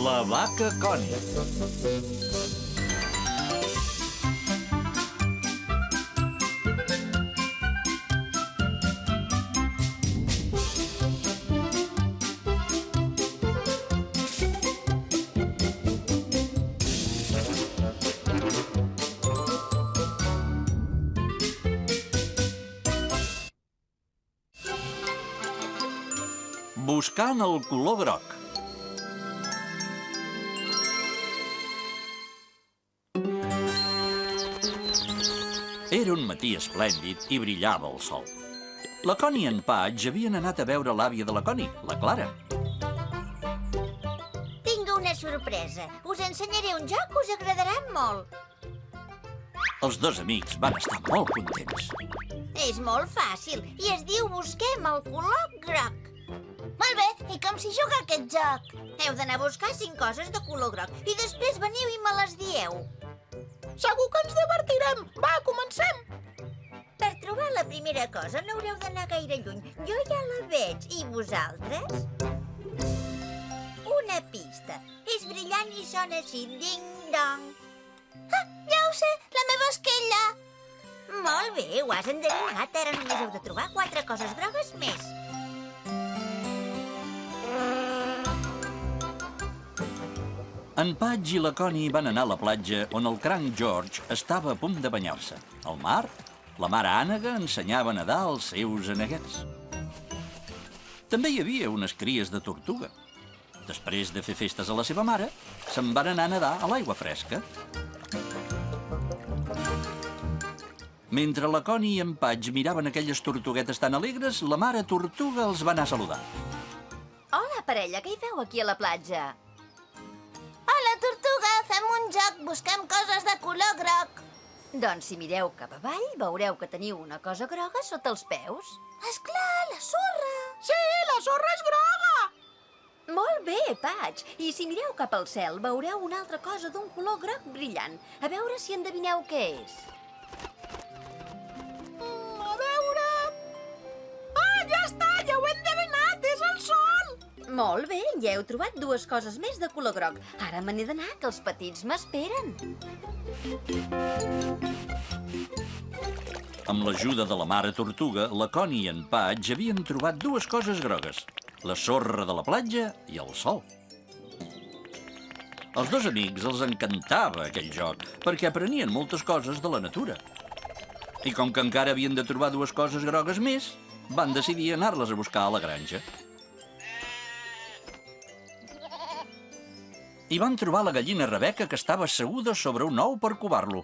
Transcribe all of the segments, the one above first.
La vaca Connie. Buscant el color groc. Era un matí esplèndid i brillava el sol. La Connie i en Patch havien anat a veure l'àvia de la Connie, la Clara. Tinc una sorpresa. Us ensenyaré un joc que us agradarà molt. Els dos amics van estar molt contents. És molt fàcil i es diu Busquem el color groc. Molt bé, i com s'hi juga aquest joc? Heu d'anar a buscar 5 coses de color groc i després veniu i me les dieu. Segur que ens divertirem. Va, comencem. Per trobar la primera cosa no haureu d'anar gaire lluny. Jo ja la veig. I vosaltres? Una pista. És brillant i sona així. Ding-dong. Ah, ja ho sé, la meva esquella. Molt bé, ho has endevinat. Ara només heu de trobar 4 coses grogues més. En Patch i la Connie van anar a la platja on el cranc George estava a punt de banyar-se. Al mar, la mare ànega ensenyava a nedar els seus aneguets. També hi havia unes cries de tortuga. Després de fer festes a la seva mare, se'n van anar a nedar a l'aigua fresca. Mentre la Connie i en Patch miraven aquelles tortuguetes tan alegres, la mare tortuga els va anar a saludar. Hola, parella, què hi feu aquí a la platja? Hola, tortuga, fem un joc. Busquem coses de color groc. Doncs si mireu cap avall, veureu que teniu una cosa groga sota els peus. Esclar, la sorra. Sí, la sorra és groga. Molt bé, Patch. I si mireu cap al cel, veureu una altra cosa d'un color groc brillant. A veure si endevineu què és. A veure... Ah, ja està, ja ho he endevinat, és el sol. Molt bé, ja heu trobat 2 coses més de color groc. Ara me n'he d'anar, que els petits m'esperen. Amb l'ajuda de la mare tortuga, la Connie i en Patch havien trobat 2 coses grogues. La sorra de la platja i el sol. Als 2 amics els encantava aquell joc, perquè aprenien moltes coses de la natura. I com que encara havien de trobar 2 coses grogues més, van decidir anar-les a buscar a la granja. I van trobar la gallina Rebeca, que estava asseguda sobre un ou per covar-lo.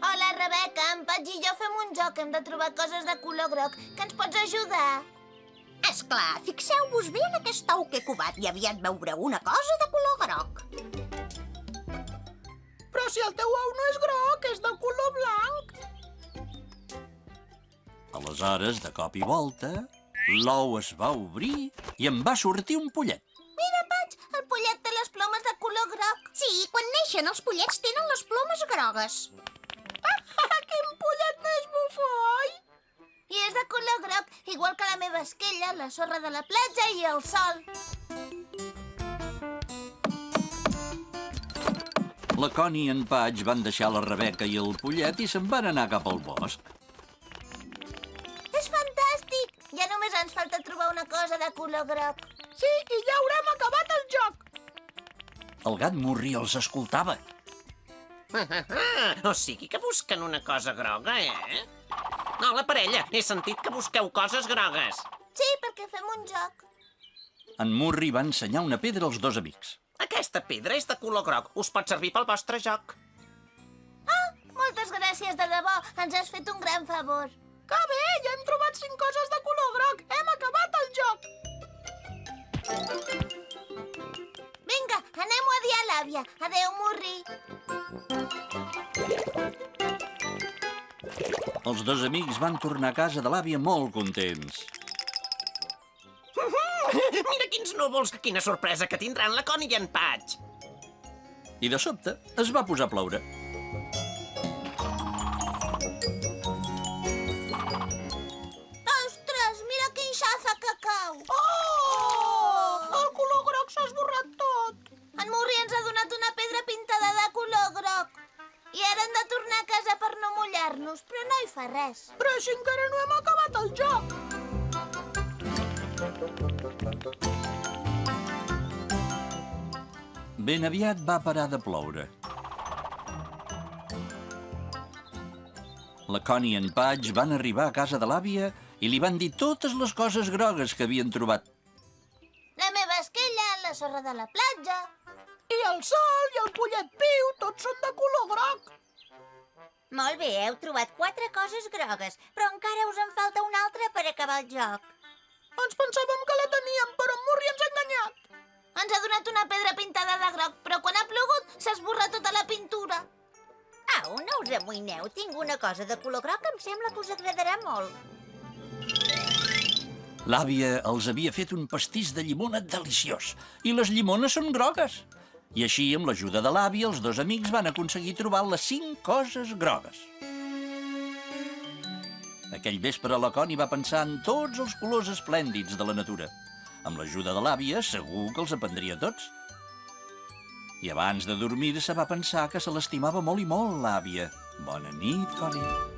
Hola, Rebeca, en Patch i jo fem un joc. Hem de trobar coses de color groc. Que ens pots ajudar? Esclar, fixeu-vos bé en aquest ou que he covat i aviat veureu una cosa de color groc. Però si el teu ou no és groc, és de color blanc. Aleshores, de cop i volta, l'ou es va obrir i en va sortir un pollet. Mira, Patch, el pollet té les plomes de color groc. Sí, quan neixen els pollets tenen les plomes grogues. Quin pollet més bufó, oi? I és de color groc, igual que la meva esquella, la sorra de la platja i el sol. La Connie i en Patch van deixar la Rebeca i el pollet i se'n van anar cap al bosc. És fantàstic! Ja només ens falta trobar una cosa de color groc. Sí, i ja haurem acabat el joc. El gat Murri els escoltava. O sigui que busquen una cosa groga, eh? No, la parella, he sentit que busqueu coses grogues. Sí, perquè fem un joc. En Murri va ensenyar una pedra als 2 amics. Aquesta pedra és de color groc. Us pot servir pel vostre joc. Moltes gràcies, de debò. Ens has fet un gran favor. Que bé, ja hem trobat 5 coses de color groc. Hem acabat el joc. Vinga, anem-ho a dir a l'àvia. Adéu, Murri. Els 2 amics van tornar a casa de l'àvia molt contents. Mira quins núvols! Quina sorpresa que tindran la Connie i en Patch. I de sobte es va posar a ploure. Ostres, mira quin xafa que cau. I ara hem de tornar a casa per no mullar-nos, però no hi fa res. Però així encara no hem acabat el joc. Ben aviat va parar de ploure. La Connie i en Patch van arribar a casa de l'àvia i li van dir totes les coses grogues que havien trobat. La meva esquella, la sorra de la platja... I el sol i el pollet piu, tots són de color groc. Molt bé, heu trobat 4 coses grogues, però encara us en falta una altra per acabar el joc. Ens pensàvem que la teníem, però en Murri ens ha enganyat. Ens ha donat una pedra pintada de groc, però quan ha plogut s'ha esborrat tota la pintura. Au, no us amoïneu, tinc una cosa de color groc que em sembla que us agradarà molt. L'àvia els havia fet un pastís de llimona deliciós i les llimones són grogues. I així, amb l'ajuda de l'àvia, els dos amics van aconseguir trobar les 5 coses grogues. Aquell vespre la Connie va pensar en tots els colors esplèndids de la natura. Amb l'ajuda de l'àvia, segur que els aprendria tots. I abans de dormir-se va pensar que se l'estimava molt i molt, l'àvia. Bona nit, Connie.